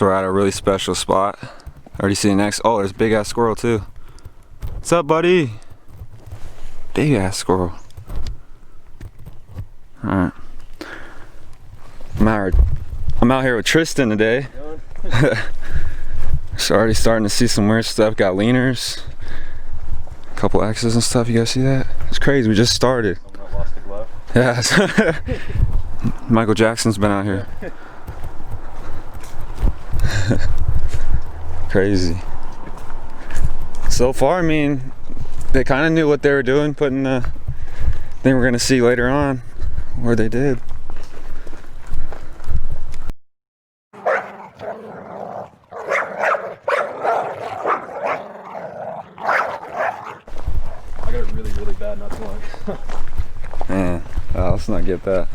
So we're at a really special spot. Already see the next. Oh, there's a big ass squirrel too. What's up, buddy? Big ass squirrel. Alright. I'm out here with Tryston today. So already starting to see some weird stuff. Got leaners, a couple X's and stuff. You guys see that? It's crazy. We just started. Someone lost a glove. Yeah. Michael Jackson's been out here. Crazy. So far, I mean, they kind of knew what they were doing, putting the thing we're gonna see later on where they did. I got it really, really bad not too long. Man, let's not get that.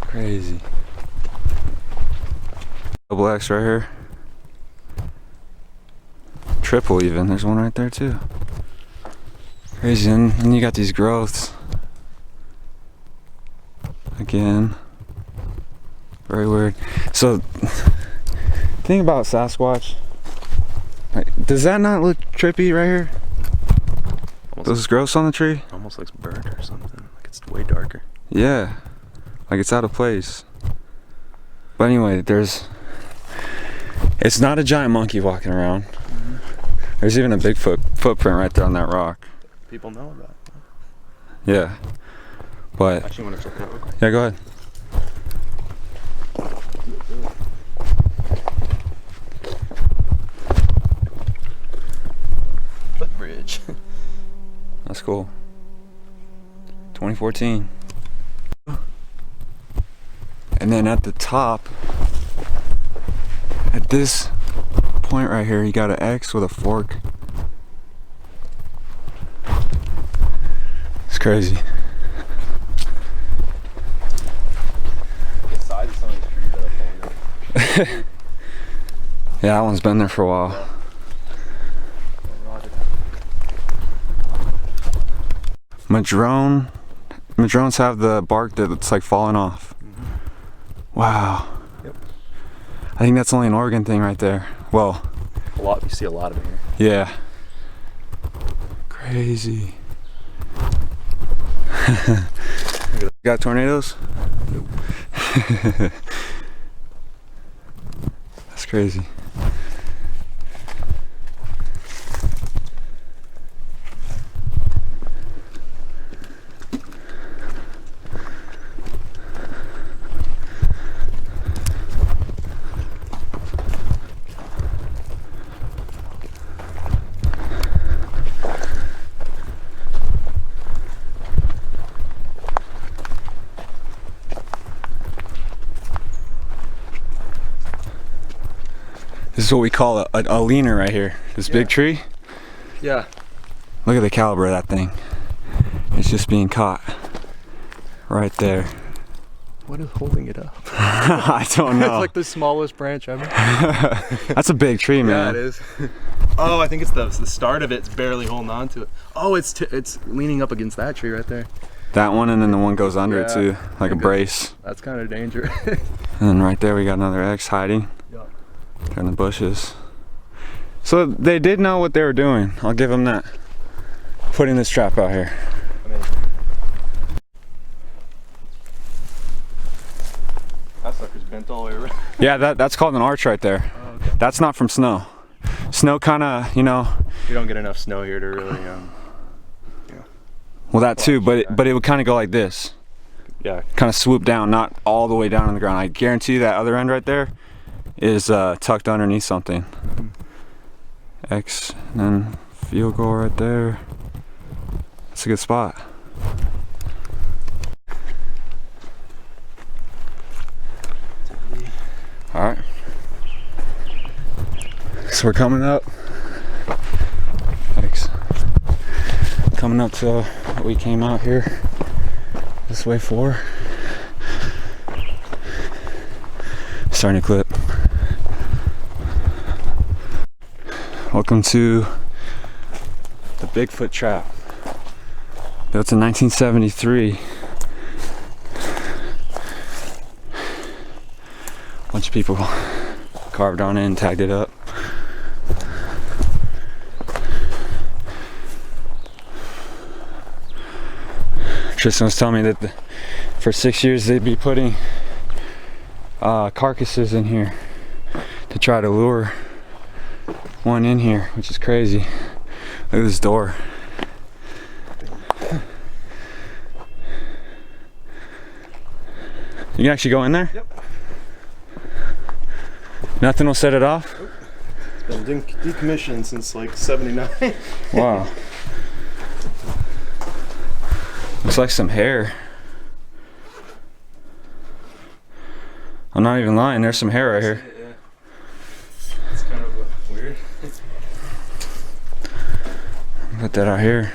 Crazy. Double X right here. Triple even. There's one right there too. Crazy. And you got these growths. Again. Very weird. So, think about Sasquatch. Like, does that not look trippy right here? Those growths on the tree? Almost looks burnt or something. Like it's way darker. Yeah. Like it's out of place. But anyway, it's not a giant monkey walking around. Mm-hmm. There's even a Bigfoot footprint right there on that rock. People know about it. Yeah. But actually want to check it out real quick. Yeah, go ahead. Footbridge. That's cool. 2014. And then at the top, at this point right here, you got an X with a fork. It's crazy. The size of some of these trees that are falling down. Yeah, that one's been there for a while. Madrones have the bark that's like falling off. Mm-hmm. Wow. Yep. I think that's only an Oregon thing right there. Well, you see a lot of it here. Yeah. Crazy. Got tornadoes? Nope. That's crazy. This is what we call a leaner right here. This big tree. Yeah. Look at the caliber of that thing. It's just being caught right there. What is holding it up? I don't know. It's like the smallest branch ever. That's a big tree, man. Yeah, it is. Oh, I think it's the start of it. It's barely holding on to it. Oh, it's leaning up against that tree right there. That one, and then the one goes under it too, like a brace. That's kind of dangerous. And then right there we got another X hiding. Yeah. In the bushes. So they did know what they were doing. I'll give them that. Putting this trap out here. That sucker's bent all the way around. Yeah, that's called an arch right there. Oh, okay. That's not from snow. Snow kind of, you know. We don't get enough snow here to really. Well, that too, but it would kind of go like this. Yeah. Kind of swoop down, not all the way down on the ground. I guarantee you that other end right there is tucked underneath something. X, and then field goal right there. That's a good spot. All right. So we're coming up. Thanks. Coming up to what we came out here this way for. Starting to clip. Welcome to the Bigfoot trap. Built in 1973. bunch of people carved on it and tagged it up. Tryston was telling me that for 6 years they'd be putting carcasses in here to try to lure one in here, which is crazy. Look at this door. You can actually go in there? Yep. Nothing will set it off? It's been decommissioned since like 79. Wow. Looks like some hair. I'm not even lying, there's some hair right here. Yeah. It's kind of weird. Put that out here.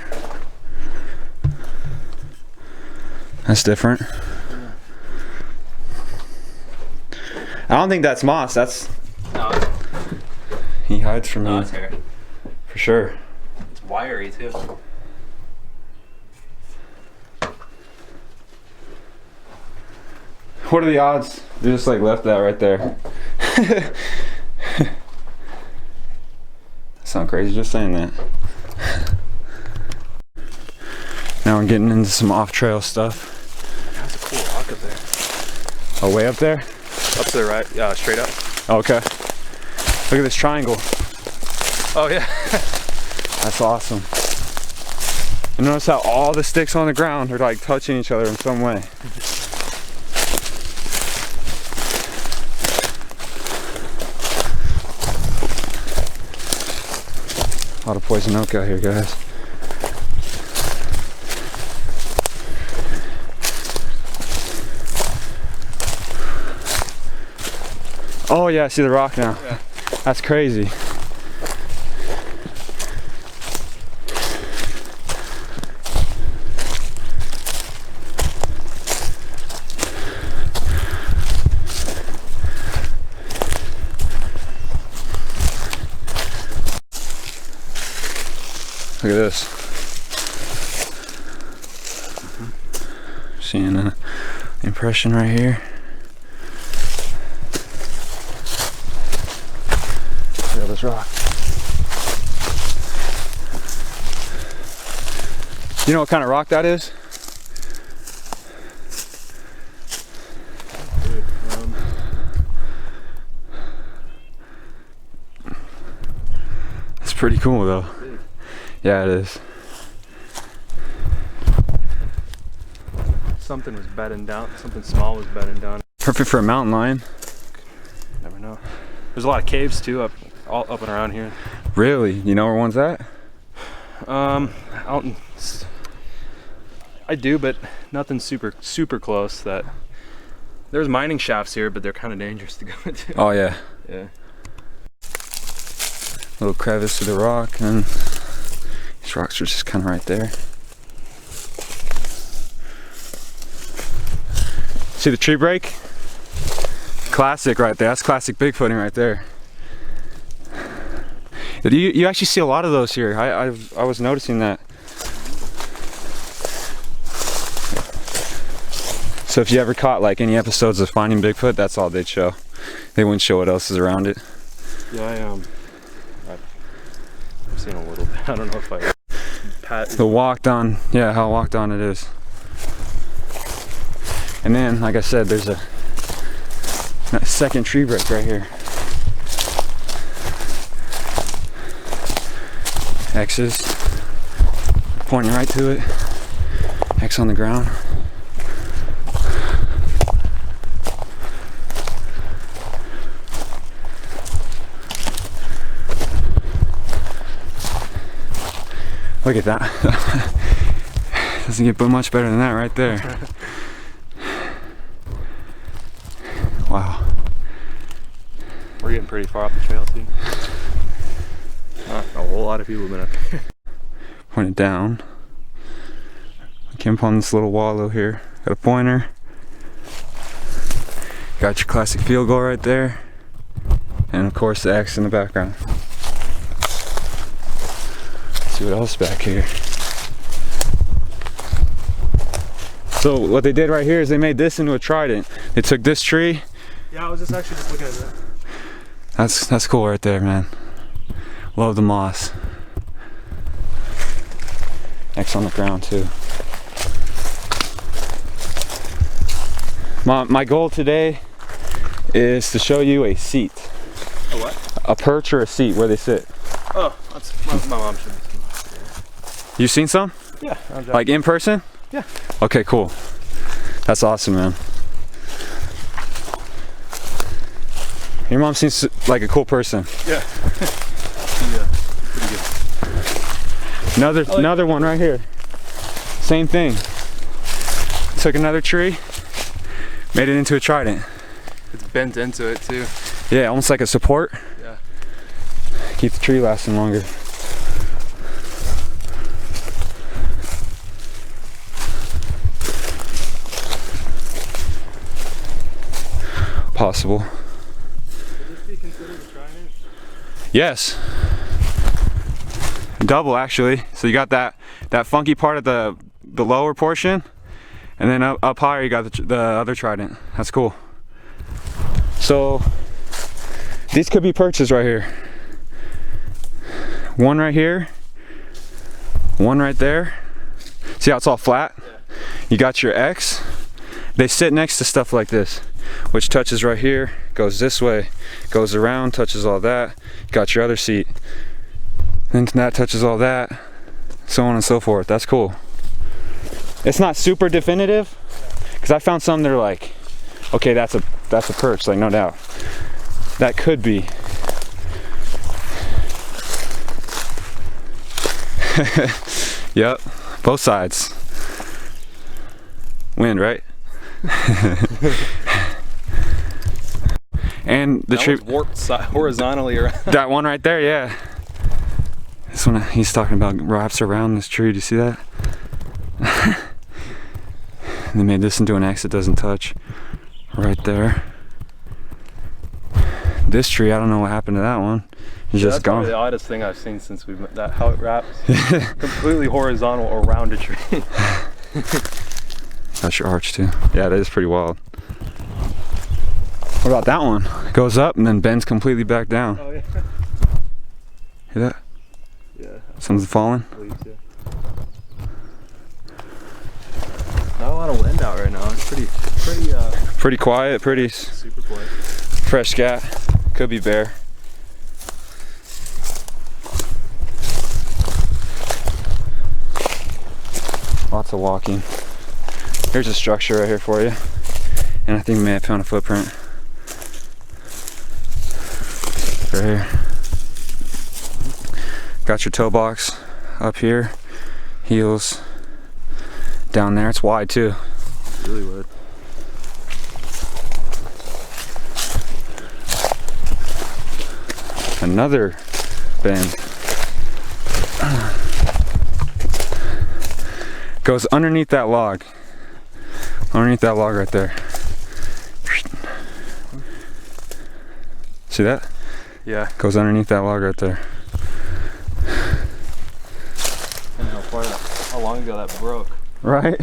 That's different. Yeah. I don't think that's moss, that's... No, He hides from me. it's hair. For sure. It's wiry too. What are the odds? They just like left that right there. Sound crazy just saying that. Now we're getting into some off-trail stuff. That's a cool rock up there. Oh, way up there? Up to the right, yeah, straight up. Okay. Look at this triangle. Oh yeah. That's awesome. And notice how all the sticks on the ground are like touching each other in some way. A lot of poison oak out here, guys. Oh yeah, I see the rock now. Yeah. That's crazy. Look at this. Seeing an impression right here. Feel this rock. You know what kind of rock that is? It's pretty cool though. Yeah, it is. Something was bedding down. Something small was bedding down. Perfect for a mountain lion. Never know. There's a lot of caves too all up and around here. Really? You know where one's at? Out in, I do, but nothing super close. That there's mining shafts here, but they're kind of dangerous to go into. Oh yeah. Yeah. Little crevice to the rock, and these rocks are just kind of right there. See the tree break? Classic right there. That's classic Bigfooting right there. You actually see a lot of those here. I was noticing that. So if you ever caught like any episodes of Finding Bigfoot, that's all they'd show. They wouldn't show what else is around it. Yeah, I've seen a little bit. I don't know if I. The walked on, yeah, how walked on it is. And then, like I said, there's a second tree break right here. X's pointing right to it. X on the ground. Look at that. Doesn't get much better than that right there. Wow. We're getting pretty far off the trail too. A whole lot of people have been up here. Point it down. I came upon this little wallow here. Got a pointer. Got your classic field goal right there. And of course the X in the background. Let's see what else is back here. So what they did right here is they made this into a trident. They took this tree Yeah, I was just actually looking at that. That's cool right there, man. Love the moss. X on the ground too. My goal today is to show you a seat. A what? A perch or a seat where they sit. Oh, that's my mom showed me some. You seen some? Yeah. Like in person? Yeah. Okay, cool. That's awesome, man. Your mom seems like a cool person. Yeah. Yeah. Pretty good. Another one right here. Same thing. Took another tree, made it into a trident. It's bent into it too. Yeah, almost like a support. Yeah. Keep the tree lasting longer. Possible. Would this be considered a trident? Yes. Double actually. So you got that funky part of the lower portion, and then up higher you got the other trident. That's cool. So these could be perches right here. One right here, one right there. See how it's all flat? Yeah. You got your X. They sit next to stuff like this, which touches right here, goes this way, goes around, touches all that. Got your other seat. Then that touches all that, so on and so forth. That's cool. It's not super definitive, because I found some that are like, okay, that's a perch, like no doubt. That could be. Yep, both sides. Wind, right? And the tree warped horizontally around. That one right there, yeah. This one he's talking about wraps around this tree. Do you see that? They made this into an X that doesn't touch. Right there. This tree, I don't know what happened to that one. It's just that's gone. Probably the oddest thing I've seen since we've met that. How it wraps completely horizontal around a tree. That's your arch too. Yeah, that is pretty wild. What about that one? It goes up and then bends completely back down. Oh yeah. Hear that? Yeah. Something's falling. Not a lot of wind out right now. It's Pretty quiet, pretty super quiet. fresh scat. Could be bear. Lots of walking. Here's a structure right here for you. And I think we may have found a footprint. Right here. Got your toe box up here. Heels down there. It's wide too. Really wide. Another bend. Goes underneath that log. Underneath that log right there. See that? Yeah. Goes underneath that log right there. And how long ago that broke. Right?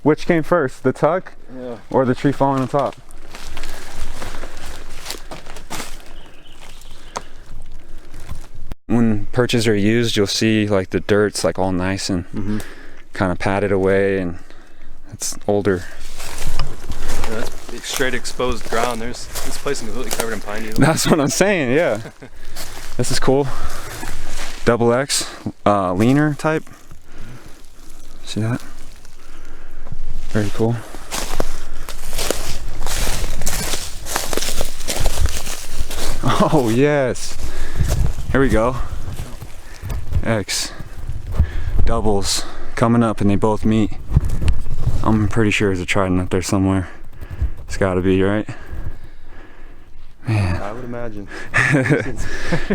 Which came first, the tuck Yeah. or the tree falling on top? When perches are used, you'll see like the dirt's like all nice and kind of patted away, and it's older. Yeah, that's straight exposed ground. This place is completely covered in pine needles. That's what I'm saying, yeah. This is cool. Double X, leaner type. See that? Very cool. Oh yes. Here we go. X. Doubles coming up and they both meet. I'm pretty sure there's a trident up there somewhere. It's gotta be, right? Man. I would imagine.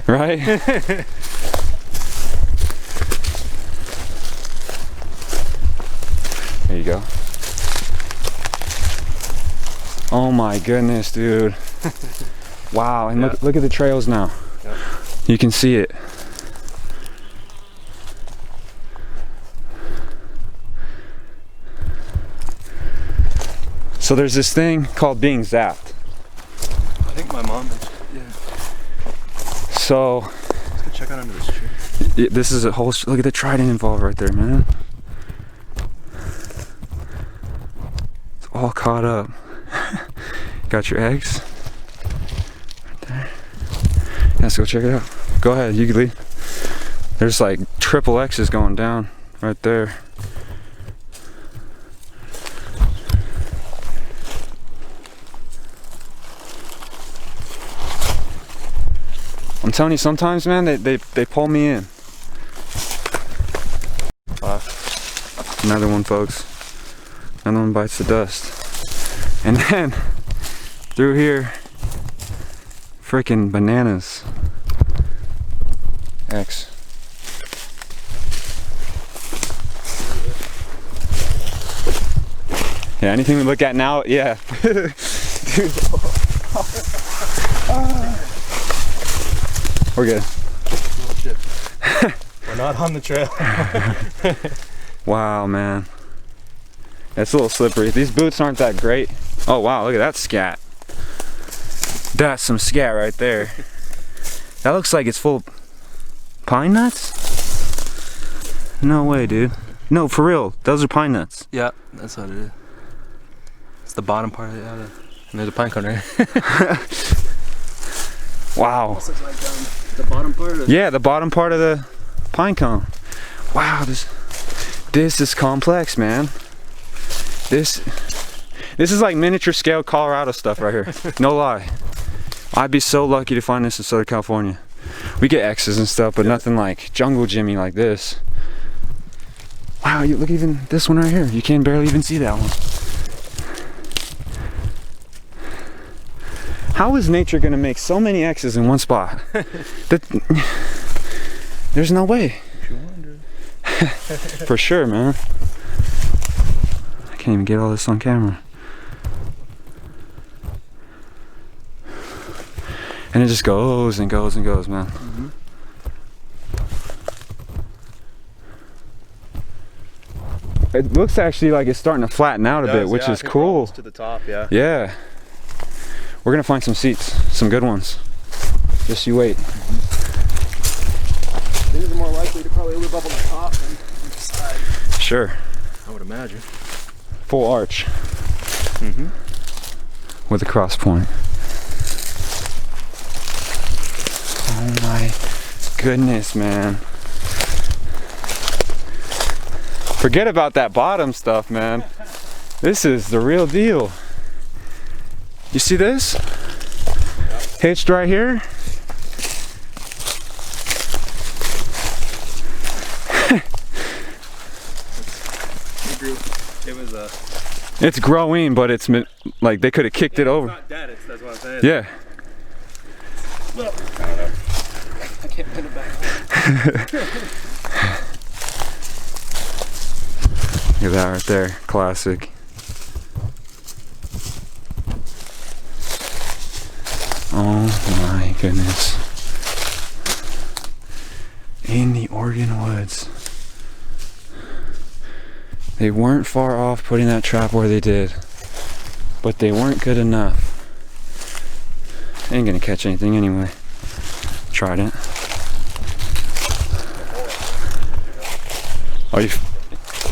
Right? There you go. Oh my goodness, dude. Wow, and Yeah. look at the trails now. Yep. You can see it. So there's this thing called being zapped. mom. Yeah. So Let's go check out under this tree. this is a whole. Look at the trident involved right there, man. It's all caught up. Got your eggs right there. Let's go check it out. Go ahead, you can leave. There's like triple X's going down right there. I'm telling you, sometimes, man, they pull me in. Another one, folks. Another one bites the dust. And then, through here, freaking bananas. X. Yeah, anything we look at now, yeah. Dude. We're good. Oh, shit. We're not on the trail. Wow, man. That's a little slippery. These boots aren't that great. Oh, wow, look at that scat. That's some scat right there. That looks like it's full of pine nuts? No way, dude. No, for real. Those are pine nuts. Yeah, that's what it is. It's the bottom part of it. And there's a pine cone right. Wow. This looks like the bottom part of it. Yeah, the bottom part of the pine cone. Wow, this is complex, man. This is like miniature scale Colorado stuff right here. No lie. I'd be so lucky to find this in Southern California. We get X's and stuff, but nothing like jungle Jimmy like this. Wow, you look, even this one right here. You can barely even see that one. How is nature gonna make so many X's in one spot? There's no way. For sure, man. I can't even get all this on camera. And it just goes and goes and goes, man. Mm-hmm. It looks actually like it's starting to flatten out a bit, which is cool. To the top, yeah. Yeah. We're gonna find some seats, some good ones. Just you wait. These are more likely to probably live up on the top than the side. Sure. I would imagine. Full arch. Mm-hmm. With a cross point. Oh my goodness, man. Forget about that bottom stuff, man. This is the real deal. You see this? Hitched right here. It's growing, but it's like they could have kicked it over. It's not dead, that's what I'm saying. Yeah. Well, I don't know. I can't pin it back. Look at that right there. Classic. Oh my goodness. In the Oregon woods. They weren't far off putting that trap where they did, but they weren't good enough. Ain't gonna catch anything anyway. Tried it.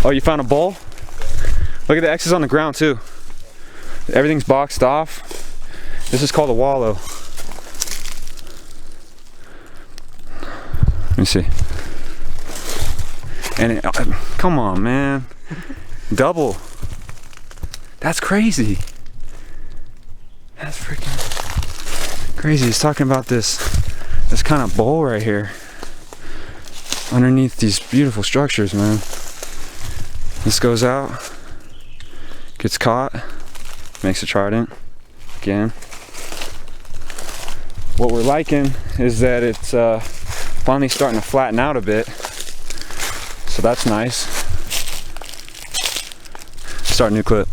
Oh, you found a bowl? Look at the X's on the ground too. Everything's boxed off. This is called a wallow. Let me see. And it, come on, man. Double. That's crazy. That's freaking crazy. He's talking about this kind of bowl right here underneath these beautiful structures, man. This goes out, gets caught, makes a trident again. What we're liking is that it's finally starting to flatten out a bit, so that's nice. Start a new clip.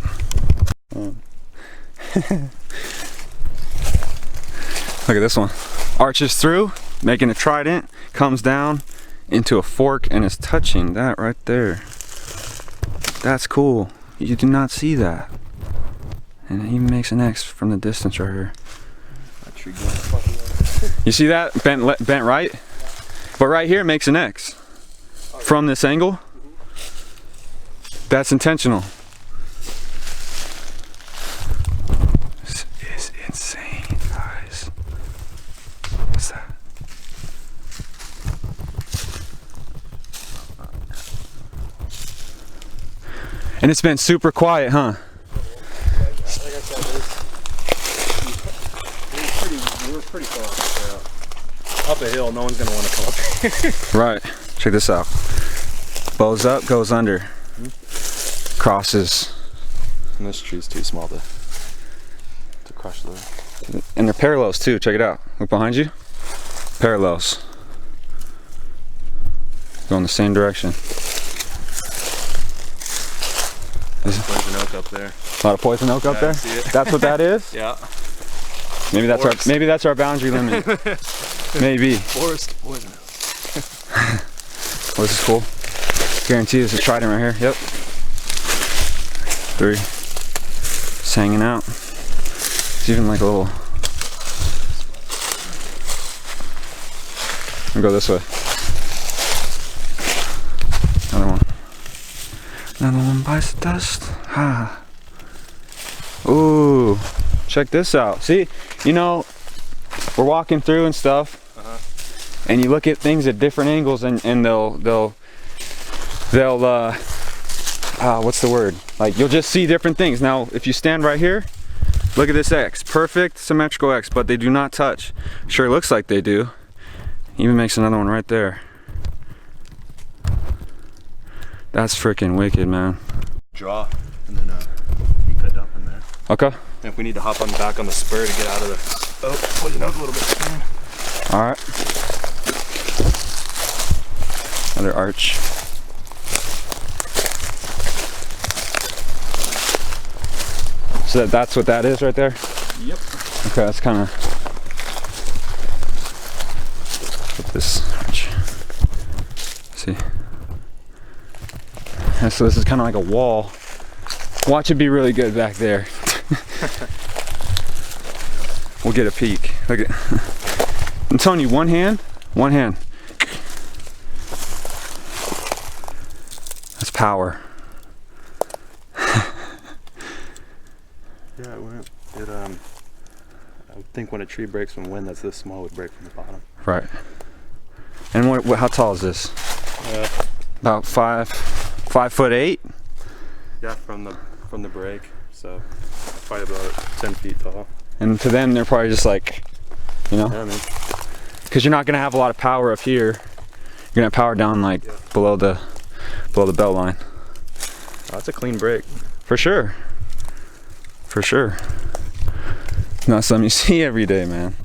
Look at this one. Arches through, making a trident, comes down into a fork and is touching that right there. That's cool. You do not see that. And it even makes an X from the distance right here. tree going fucking You see that? Bent right? But right here it makes an X. From this angle. That's intentional. This is insane, guys. What's that? And it's been super quiet, huh? Like I said, we were pretty far up a hill. No one's gonna want to come up here. Right. Check this out. Bows up, goes under. Crosses. And this tree's too small to crush the. And they're parallels too. Check it out. Look behind you. Parallels. Go in the same direction. Poison oak up there. A lot of poison oak up Yeah, I there. see it. That's what that is. Yeah. Maybe that's our boundary limit. Maybe. Forest poison oak. Oh, this is cool. Guarantee there's a trident right here. Yep. 3. It's hanging out. It's even like a little. I'll go this way. Another one. Another one bites the dust. Ah. Ooh. Check this out. See, you know, we're walking through and stuff. And you look at things at different angles, and they'll what's the word? Like, you'll just see different things. Now, if you stand right here, look at this X, perfect symmetrical X, but they do not touch. Sure looks like they do. Even makes another one right there. That's freaking wicked, man. Draw, and then you cut down from there. Okay. And if we need to hop on back on the spur to get out of the poison oak a little bit. All right. Another arch. So that's what that is right there? Yep. Okay, that's kind of this arch. See? And so this is kind of like a wall. Watch it be really good back there. We'll get a peek. Look at. I'm telling you, one hand. That's power. Yeah, I would think when a tree breaks from wind that's this small would break from the bottom. Right. And how tall is this? About 5'8". Yeah, from the break, so probably about 10 feet tall. And to them, they're probably just like, you know, Yeah, man. because you're not gonna have a lot of power up here. You're gonna have power down like below the belt line. Oh, that's a clean break. For sure. For sure. Not something you see every day, man.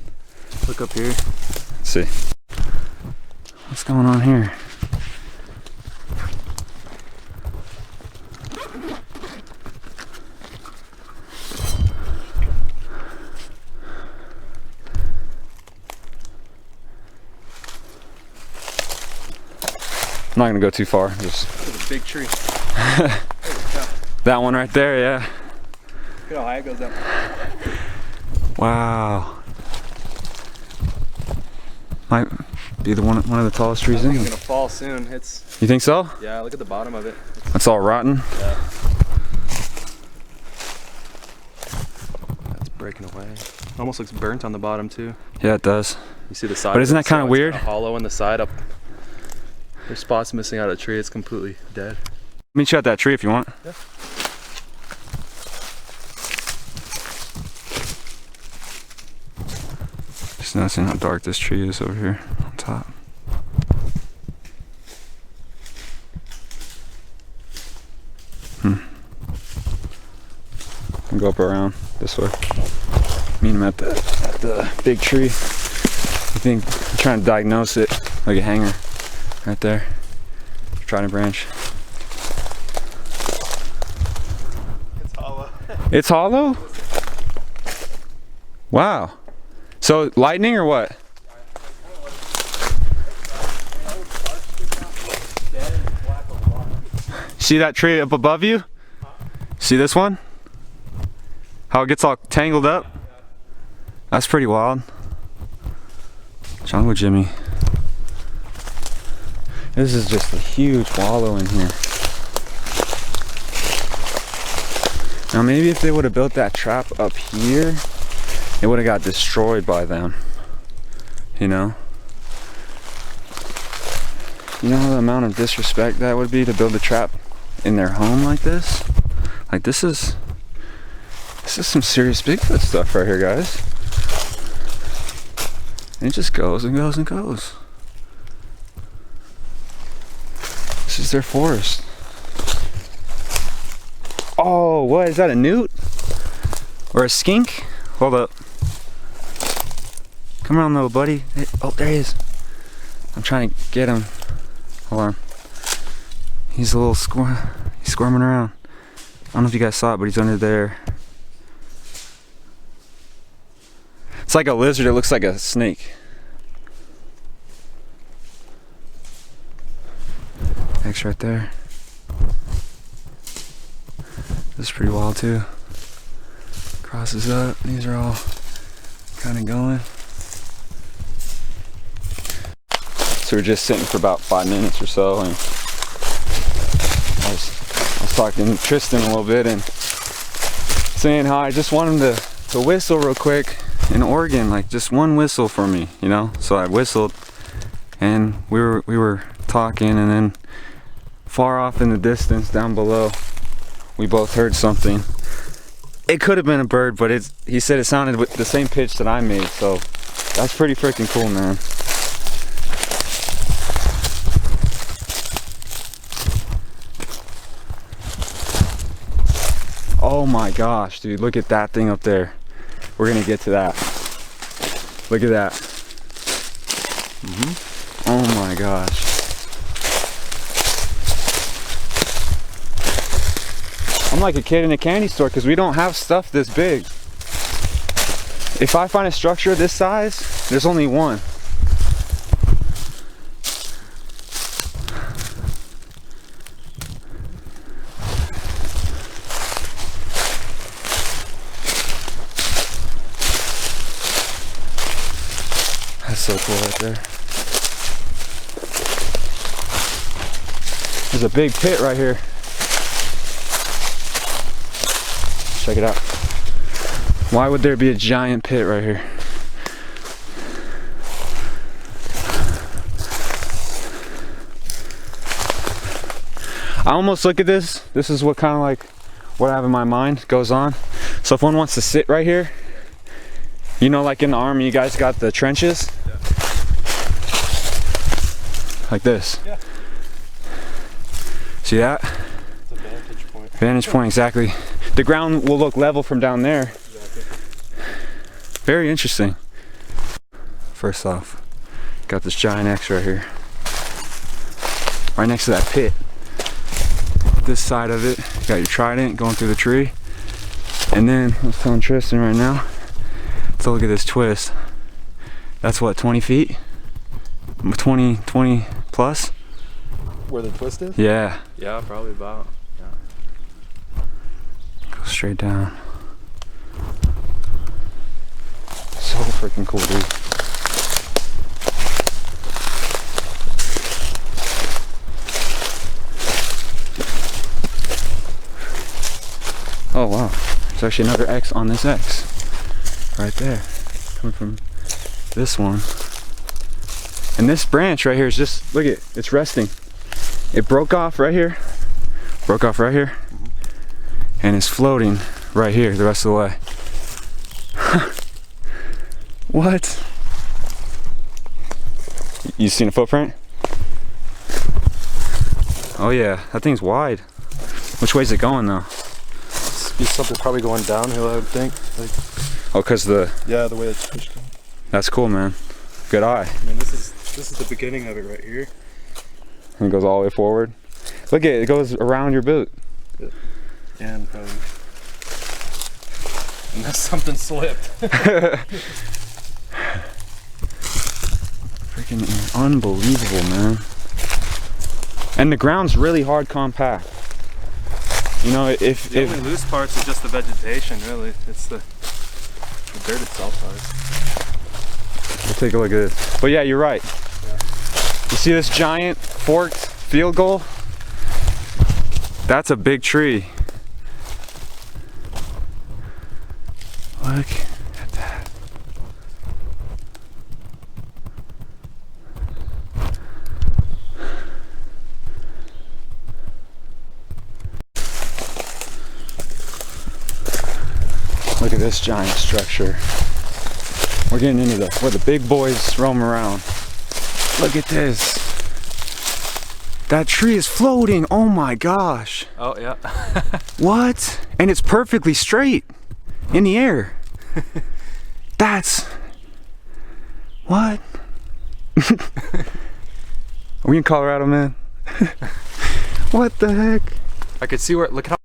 Look up here. Let's see. What's going on here? I'm not gonna go too far. Just It's a big tree. that one right there, yeah. Look how high it goes up. Wow. Might be one of the tallest trees in It's here. gonna fall soon. You think so? Yeah, look at the bottom of it. It's all rotten. Yeah. That's breaking away. Almost looks burnt on the bottom too. Yeah, it does. You see the side. But isn't that kind of weird? It's hollow in the side up. There's spots missing out of the tree. It's completely dead. Meet you at that tree if you want. Yeah. Just noticing how dark this tree is over here on top. I'll go up around this way. Meet him at the big tree. I think I'm trying to diagnose it like a hanger right there. Trying to branch. It's hollow. It's hollow? Wow. So lightning or what? See that tree up above you? See this one? How it gets all tangled up? That's pretty wild. Jungle Jimmy. This is just a huge wallow in here. Now maybe if they would have built that trap up here, it would have got destroyed by them. You know? You know the amount of disrespect that would be to build a trap in their home like this? Like this is some serious Bigfoot stuff right here, guys. And it just goes and goes and goes. This is their forest. Oh, what is that, a newt? Or a skink? Hold up. Come on, little buddy. Hey, oh, there he is. I'm trying to get him. Hold on. He's a little he's squirming around. I don't know if you guys saw it, but he's under there. It's like a lizard, it looks like a snake. X right there. This is pretty wild too. Crosses up, these are all kind of going. So we're just sitting for about 5 minutes or so, and I was talking to Tryston a little bit and saying how I just want him to whistle real quick in Oregon, like just one whistle for me, you know? So I whistled and we were talking, and then far off in the distance down below we both heard something. It could have been a bird, but he said it sounded with the same pitch that I made, so that's pretty freaking cool, man. Oh my gosh, dude, look at that thing up there. We're gonna get to that. Look at that. Oh my gosh. I'm like a kid in a candy store because we don't have stuff this big. If I find a structure this size, there's only one. That's so cool right there. There's a big pit right here. Check it out. Why would there be a giant pit right here? I almost look at this. This is what kind of like what I have in my mind goes on. So if one wants to sit right here, you know, like in the army, you guys got the trenches? Yeah. Like this. Yeah. See that? It's a vantage point. Vantage point, exactly. The ground will look level from down there. Exactly. Very interesting. First off, got this giant X right here. Right next to that pit. This side of it, you got your trident going through the tree. And then, I was telling Tryston right now, so look at this twist. That's what, 20 feet? 20 plus? Where the twist is? Yeah. Yeah, probably about. Yeah. Go straight down. So freaking cool, dude. Oh wow, there's actually another X on this X. Right there. Coming from this one. And this branch right here is just, look at it, it's resting. It broke off right here. Broke off right here. And it's floating right here the rest of the way. What? You seen a footprint? Oh yeah, that thing's wide. Which way is it going though? Be something probably going downhill, I would think. Like, oh, cause the way it's pushed down. That's cool, man. Good eye. I mean, this is the beginning of it right here. And it goes all the way forward. Look at it, it goes around your boot. And unless something slipped. Freaking unbelievable, man. And the ground's really hard compact. You know, if the only loose parts are just the vegetation, really. It's the The dirt itself does. We'll take a look at this. But yeah, you're right. Yeah. You see this giant forked field goal? That's a big tree. Look at that. Look at this giant structure. We're getting into where the big boys roam around. Look at this. That tree is floating. Oh my gosh. Oh yeah. What? And it's perfectly straight in the air. That's what? Are we in Colorado, man? What the heck? I could see where. Look at how.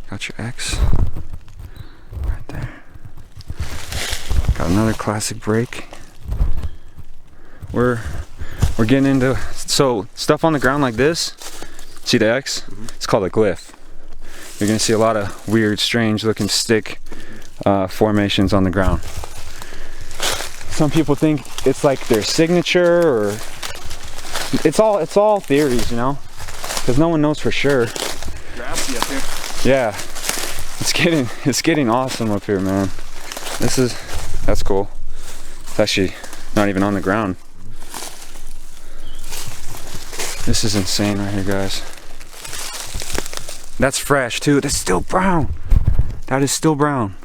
Got your X right there. Got another classic break. We're getting into stuff on the ground like this. See the X? It's called a glyph. You're gonna see a lot of weird, strange looking stick formations on the ground. Some people think it's like their signature, or it's all theories, you know, because no one knows for sure. Grassy up here. Yeah, it's getting awesome up here, man. That's cool. It's actually not even on the ground. This is insane right here, guys. That's fresh too. That's still brown. That is still brown.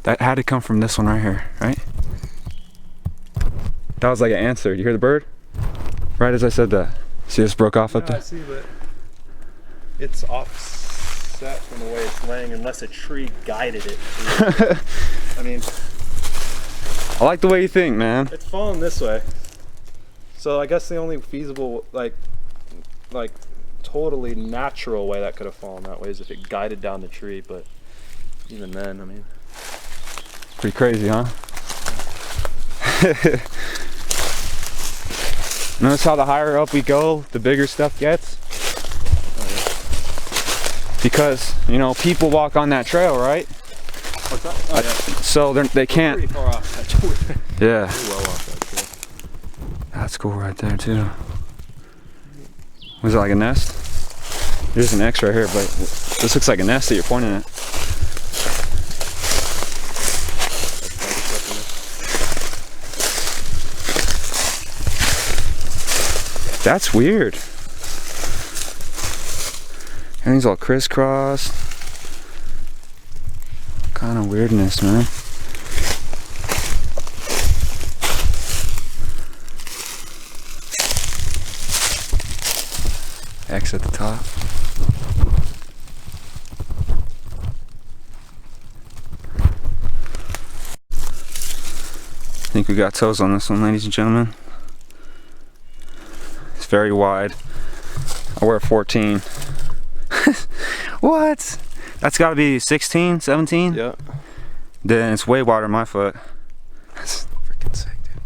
That had to come from this one right here, right? That was like an answer. You hear the bird? Right as I said that. See, this broke off up there? I see, but it's offset from the way it's laying, unless a tree guided it. I mean, I like the way you think, man. it's falling this way. So I guess the only feasible, like totally natural way that could have fallen that way is if it guided down the tree. But even then, I mean, Pretty crazy, huh? Notice how the higher up we go, the bigger stuff gets? Because, you know, people walk on that trail, right? what's that? Oh, yeah. So they can't. Pretty far off that tree. Yeah. Pretty well off that tree. That's cool right there, too. Was it like a nest? There's an X right here, but this looks like a nest that you're pointing at. That's weird. Everything's all crisscrossed. Kind of weirdness, man. X at the top. I think we got toes on this one, ladies and gentlemen. It's very wide. I wear 14. What? That's got to be 16, 17? Yeah. Then it's way wider than my foot. That's freaking sick, dude.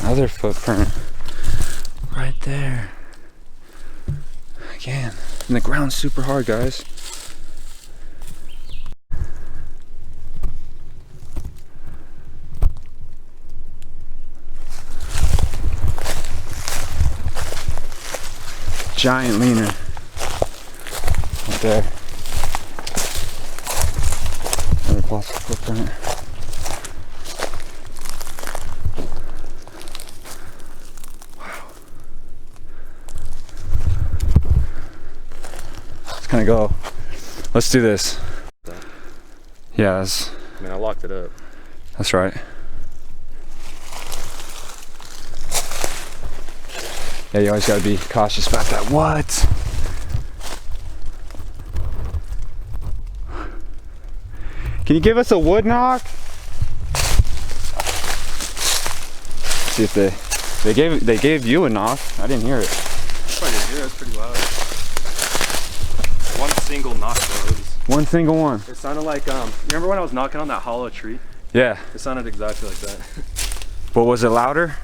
Another footprint right there. Again, and the ground's super hard, guys. Giant leaner right there. Another possible footprint. Kind of go. Let's do this. Yeah, I mean, I locked it up. that's right. Yeah, you always gotta be cautious about that. What? Can you give us a wood knock? See if they gave you a knock. I didn't hear it. Probably didn't hear it. It's pretty loud. One single knock though. One single one. It sounded like remember when I was knocking on that hollow tree? Yeah. It sounded exactly like that. But was it louder?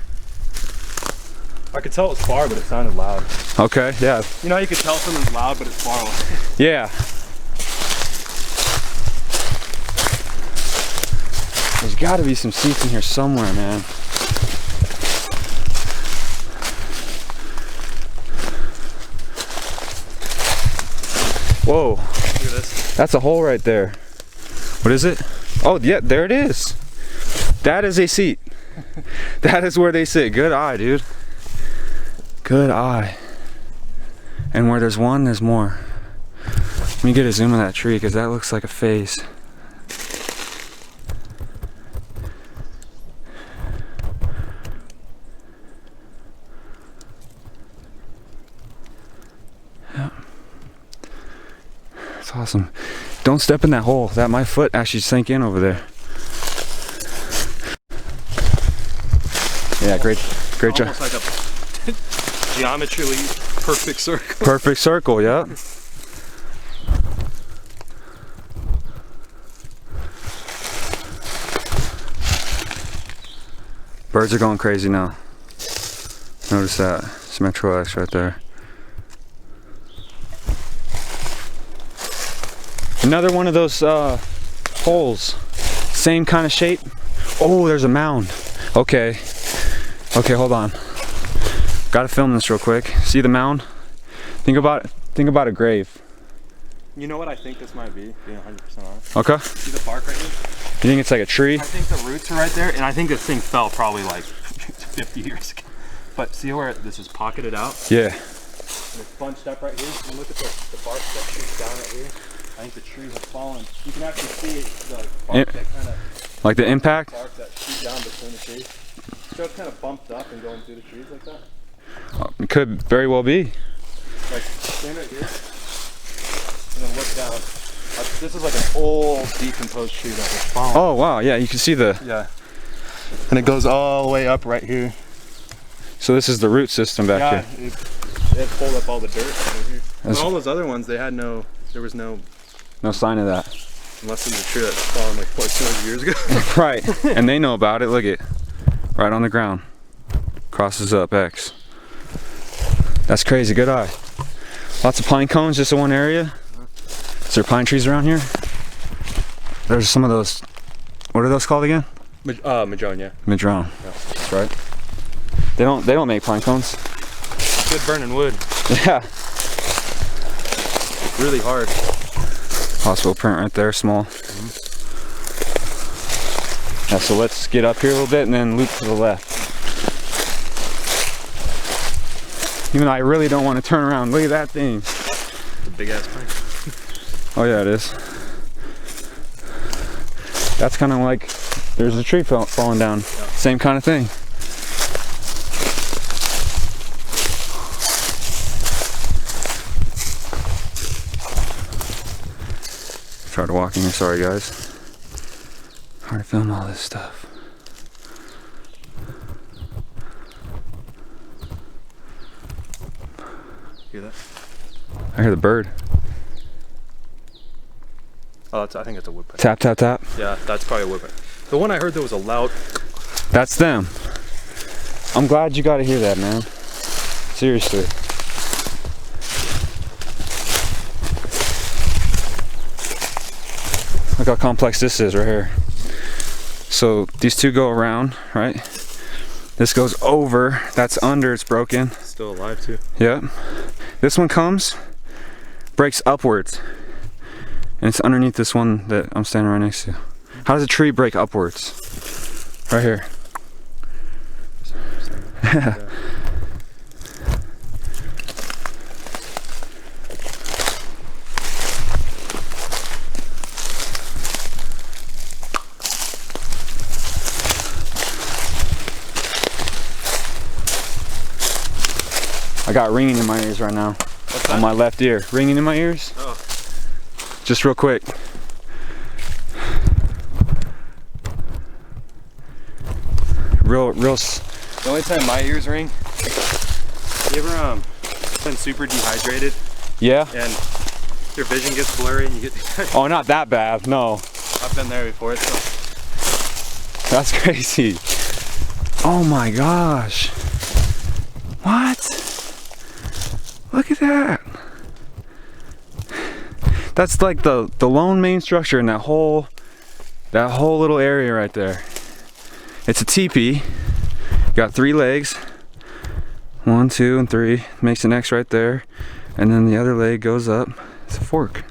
I could tell it was far, but it sounded loud. Okay, yeah. You know how you could tell something's loud, but it's far away. Yeah. There's got to be some seats in here somewhere, man. Whoa. Look at this. That's a hole right there. What is it? Oh, yeah, there it is. That is a seat. That is where they sit. Good eye, dude. Good eye. And where there's one, there's more. Let me get a zoom of that tree because that looks like a face. Yeah. That's awesome. Don't step in that hole. That my foot actually sank in over there. Yeah, great job. Almost like a geometrically perfect circle. Perfect circle, yeah. Birds are going crazy now. Notice that. It's Metro X right there. Another one of those holes. Same kind of shape. Oh, there's a mound. Okay. Okay, hold on. Gotta film this real quick. See the mound? Think about a grave. You know what I think this might be, being 100% honest? Okay. See the bark right here? You think it's like a tree? I think the roots are right there, and I think this thing fell probably like 50 years ago. But see where this is pocketed out? Yeah. And it's bunched up right here. And look at the bark that shoots down right here. I think the trees have fallen. You can actually see the bark that kind of... Like the impact? Bark that shoot down between the trees. So it's kind of bumped up and going through the trees like that. It could very well be. Like, stand right here. And then look down. This is like an old decomposed tree that was fallen. Oh wow, yeah, you can see the... Yeah. And it goes all the way up right here. So this is the root system back here. It pulled up all the dirt over here. But all those other ones, there was no sign of that. Unless it was a tree that's fallen like 200 years ago. Right, and they know about it. Look it, right on the ground. Crosses up X. That's crazy, good eye. Lots of pine cones just in one area. Is there pine trees around here? There's some of those, what are those called again? Madrone, yeah. Madrone, Yeah. That's right. They don't make pine cones. Good burning wood. Yeah. Really hard. Hospital print right there, small. Yeah, so let's get up here a little bit and then loop to the left. Even though I really don't want to turn around. Look at that thing. It's a big ass pine. Oh yeah, it is. That's kind of like there's a tree falling down. Yeah. Same kind of thing. Tried to walk in here, sorry guys. Hard to film all this stuff. Hear that? I hear the bird. Oh, I think it's a woodpecker. Tap, tap, tap. Yeah, that's probably a woodpecker. The one I heard there was a loud... That's them. I'm glad you got to hear that, man. Seriously. Look how complex this is right here. So these two go around, right? This goes over, that's under, it's broken. Still alive too. Yep. This one comes, breaks upwards. And it's underneath this one that I'm standing right next to. How does a tree break upwards? Right here. Yeah. I got ringing in my ears right now. What's that? On my left ear. Ringing in my ears? Oh. Just real quick. real. The only time my ears ring, you ever been super dehydrated Yeah. and your vision gets blurry and you get Oh, not that bad. No. I've been there before, so That's crazy. Oh my gosh. What? Look at that. That's like the lone main structure in that whole little area right there. It's a teepee. Got 3 legs. 1, 2, and 3. Makes an X right there. And then the other leg goes up. It's a fork.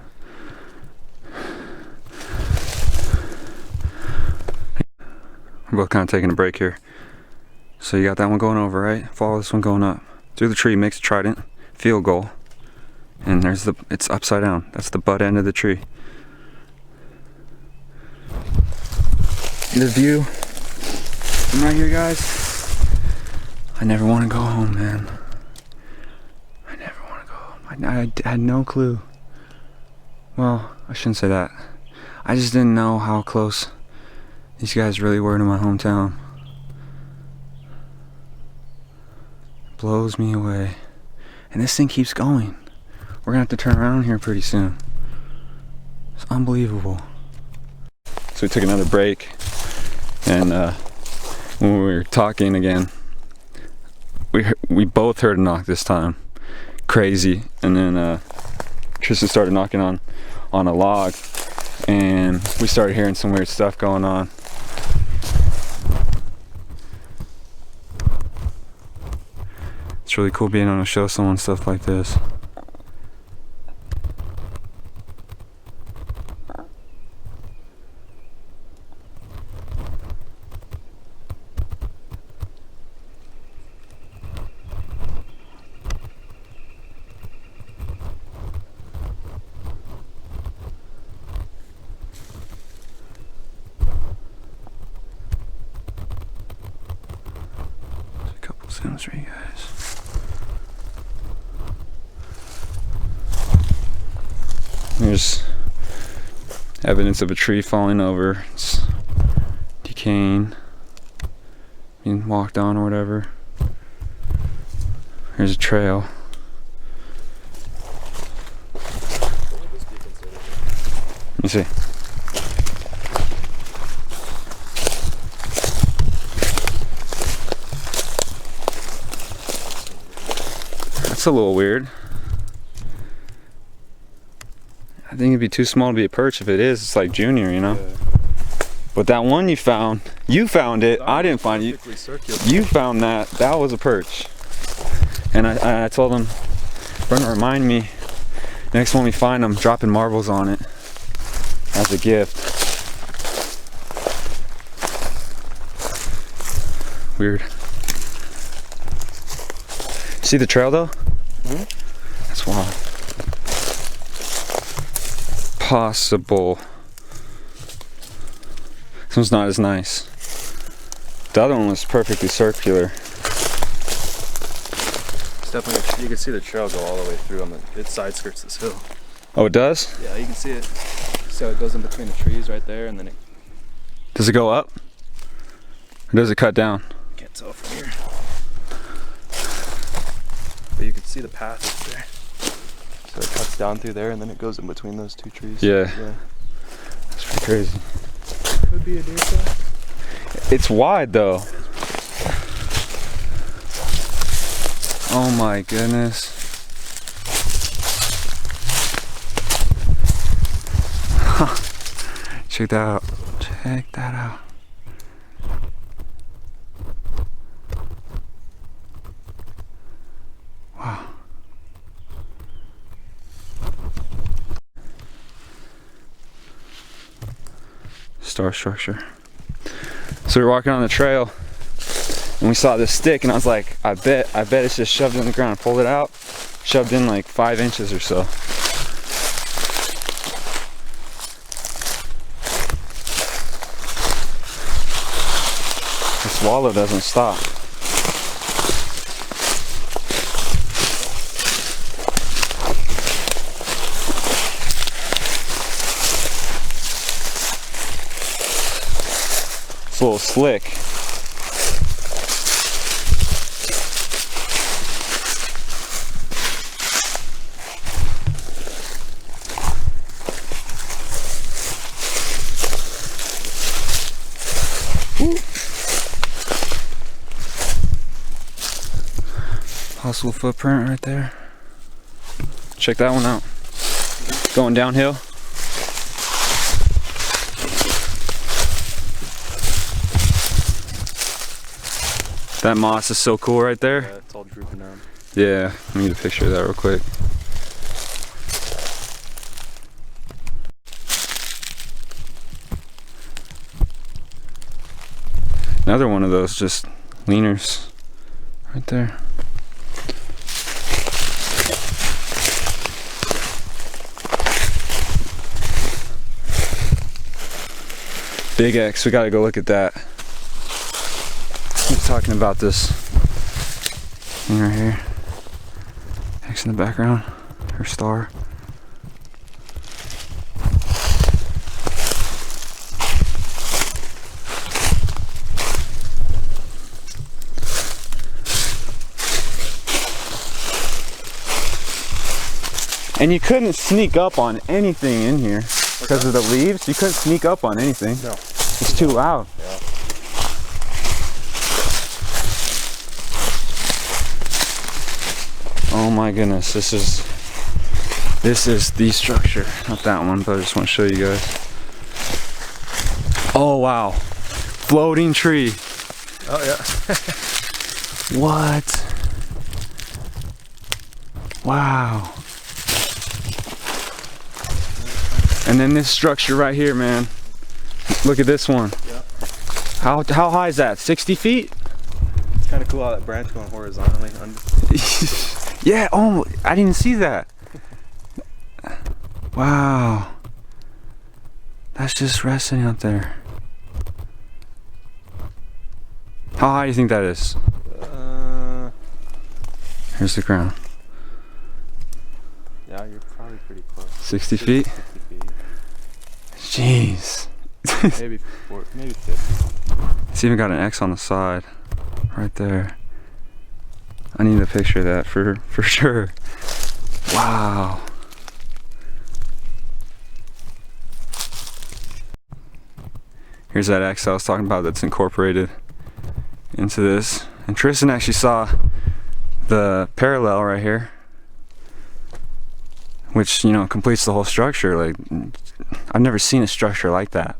We're both kind of taking a break here. So you got that one going over, right? Follow this one going up. Through the tree, makes a trident. Field goal. And there's it's upside down. That's the butt end of the tree. The view from right here, guys. I never want to go home, man. I never want to go home. I had no clue. Well, I shouldn't say that. I just didn't know how close these guys really were to my hometown. It blows me away. And this thing keeps going. We're gonna have to turn around here pretty soon. It's unbelievable. So we took another break, and when we were talking again, we both heard a knock this time. Crazy. And then Tryston started knocking on a log, and we started hearing some weird stuff going on. It's really cool being able to show someone stuff like this. Sounds for you guys. There's evidence of a tree falling over. It's decaying, being walked on or whatever. Here's a trail. Let me see. That's a little weird. I think it'd be too small to be a perch. If it is, it's like junior, you know? Yeah. But that one you found it. I didn't find it. You found that. That was a perch. And I told him, we're gonna remind me next one we find them, dropping marbles on it as a gift. Weird. See the trail though? Mm-hmm. That's wild. Possible. This one's not as nice. The other one was perfectly circular. It's definitely, you can see the trail go all the way through on it side skirts this hill. Oh, it does? Yeah, you can see it. So it goes in between the trees right there, and then it... Does it go up? Or does it cut down? Can't tell from here. But you can see the path there. So it cuts down through there and then it goes in between those 2 trees. Yeah. That's pretty crazy. Could be a deer trail. It's wide though. Oh my goodness. Check that out. Check that out. Wow. Star structure. So we were walking on the trail and we saw this stick and I was like, I bet it's just shoved in the ground. Pulled it out, shoved in like 5 inches or so. This wallow doesn't stop. It's a little slick. Possible footprint right there. Check that one out. Going downhill. That moss is so cool right there. Yeah, it's all drooping down. Yeah, let me get a picture of that real quick. Another one of those just leaners right there. Big X, we gotta go look at that. I'm talking about this thing right here. X in the background, her star. And you couldn't sneak up on anything in here because of the leaves. You couldn't sneak up on anything. No. It's too loud. Yeah. Oh my goodness, this is the structure. Not that one, but I just want to show you guys. Oh wow. Floating tree. Oh yeah. What? Wow. And then this structure right here, man. Look at this one. Yeah. How high is that? 60 feet? It's kind of cool how that branch going horizontally. Yeah, oh, I didn't see that. Wow. That's just resting up there. How high do you think that is? Here's the ground. Yeah, you're probably pretty close. 60 feet? 60 feet. Jeez. Maybe 50. It's even got an X on the side. Right there. I need a picture of that for sure. Wow. Here's that X I was talking about that's incorporated into this. And Tryston actually saw the parallel right here, which, you know, completes the whole structure. Like, I've never seen a structure like that.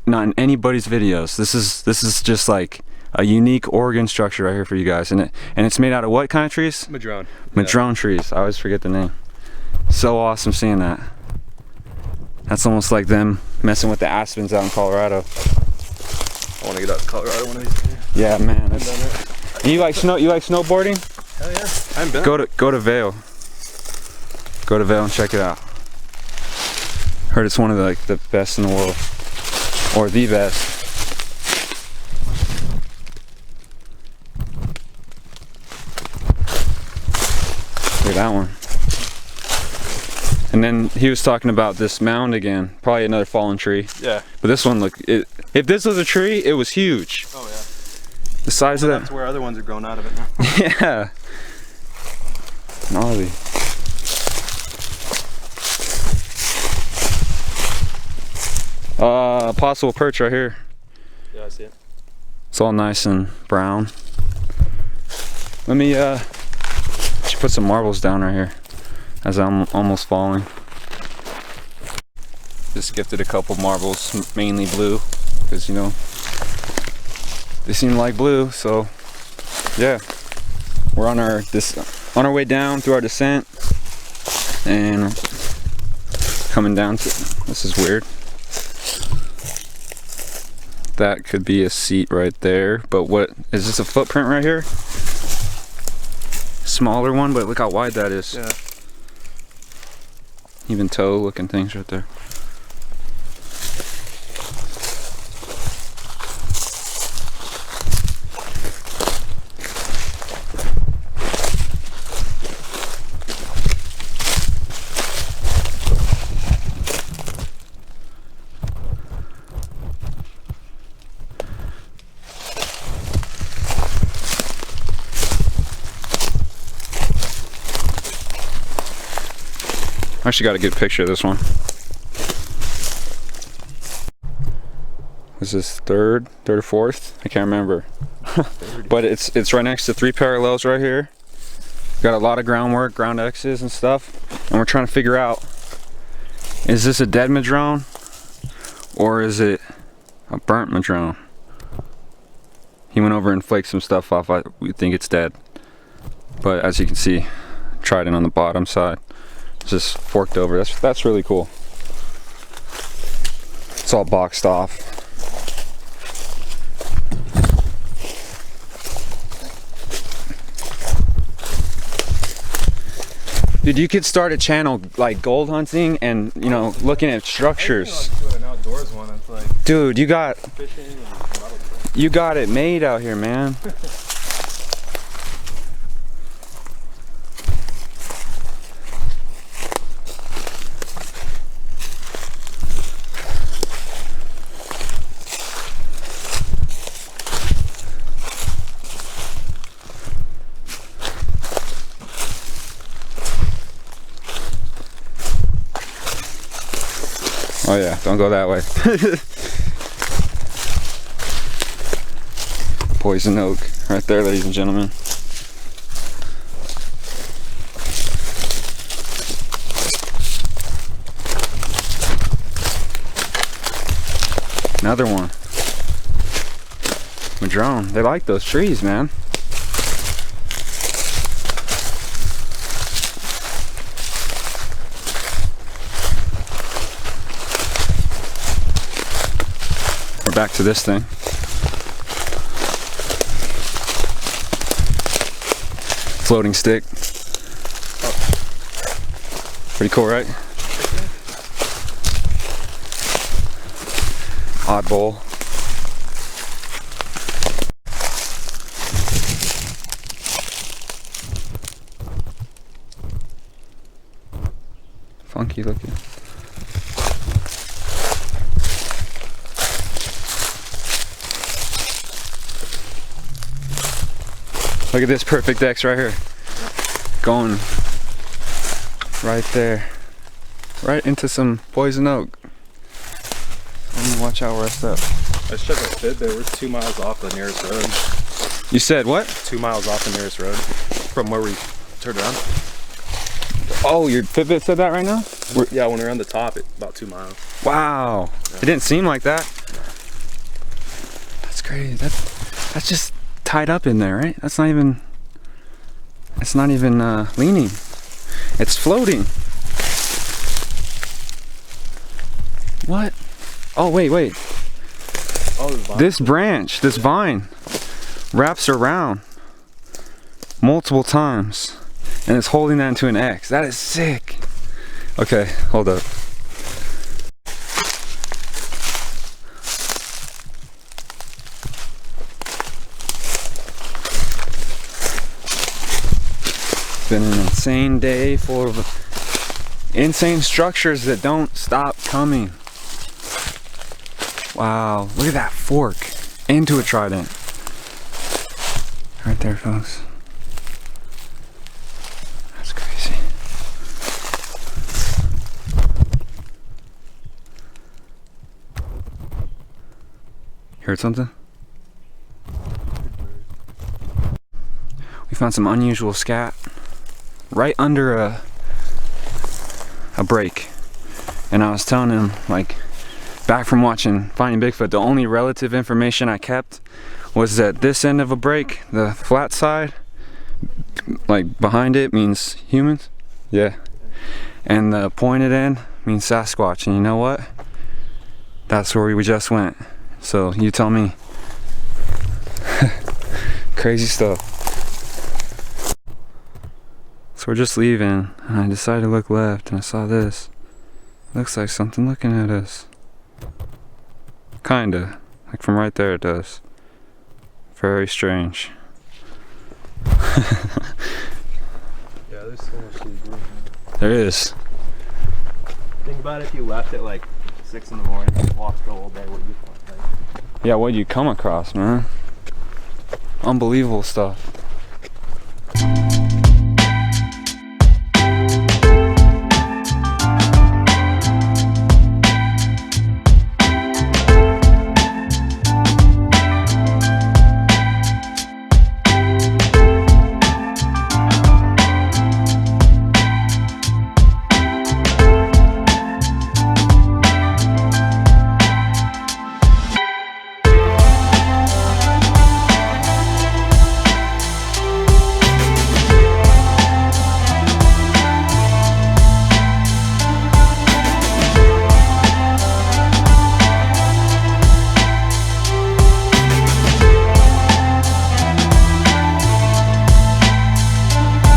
Not in anybody's videos. This is just like a unique organ structure right here for you guys. And it's made out of what kind of trees? Madrone. Madrone trees. I always forget the name. So awesome seeing that. That's almost like them messing with the aspens out in Colorado. I want to get out to Colorado one of these days. Yeah, man. You like snowboarding? Hell yeah. I haven't been. Go to Vail. Go to Vail and check it out. Heard it's one of the best in the world, or the best. Look at that one. And then he was talking about this mound again, probably another fallen tree. Yeah. But this one, look, if this was a tree, it was huge. Oh yeah. The size of that. That's where other ones are growing out of it now. Yeah. Gnarly. Possible perch right here. Yeah, I see it. It's all nice and brown. Let me should put some marbles down right here as I'm almost falling. Just gifted a couple marbles, mainly blue, because, you know, they seem like blue. So yeah, we're on our way down through our descent, and coming down to, this is weird. That could be a seat right there, but what is this, a footprint right here? Smaller one, but look how wide that is. Yeah. Even toe looking things right there. I actually got a good picture of this one. Was is this third or fourth? I can't remember. But it's right next to 3 parallels right here. Got a lot of groundwork, ground X's and stuff, and we're trying to figure out, is this a dead madrone or is it a burnt madrone? He went over and flaked some stuff off. We think it's dead, but as you can see, Tryson on the bottom side, just forked over. That's really cool. It's all boxed off. Dude, you could start a channel like gold hunting and, you know, looking at structures. I an outdoors one. It's like, dude, you got fishing it made out here, man. Oh yeah, don't go that way. Poison oak, right there, ladies and gentlemen. Another one. Madrone, they like those trees, man. Back to this thing. Floating stick. Pretty cool, right? Oddball. Funky looking. Look at this perfect X right here. Going right there. Right into some poison oak. Let me watch out where I step. I just checked my Fitbit. We're 2 miles off the nearest road. You said what? 2 miles off the nearest road from where we turned around. Oh, your Fitbit said that right now? Yeah, when we're on the top, it's about 2 miles. Wow. Yeah. It didn't seem like that. That's crazy. That's just tied up in there, right? It's not even leaning. It's floating. What? Oh, wait. Oh, this branch, this vine wraps around multiple times and it's holding that into an X. That is sick. Okay, hold up. Been an insane day full of insane structures that don't stop coming. Wow, look at that fork into a trident. Right there, folks. That's crazy. Heard something? We found some unusual scat right under a break, and I was telling him, like, back from watching Finding Bigfoot, the only relative information I kept was that this end of a break, the flat side, like behind it, means humans, yeah, and the pointed end means Sasquatch. And you know what? That's where we just went. So you tell me. Crazy stuff. So we're just leaving, and I decided to look left, and I saw this. Looks like something looking at us. Kinda. Like from right there it does. Very strange. Yeah, there's so much to do. There is. Think about if you left at like 6 in the morning and walked the whole day, what you find, right? Yeah, what'd you come across, man? Unbelievable stuff.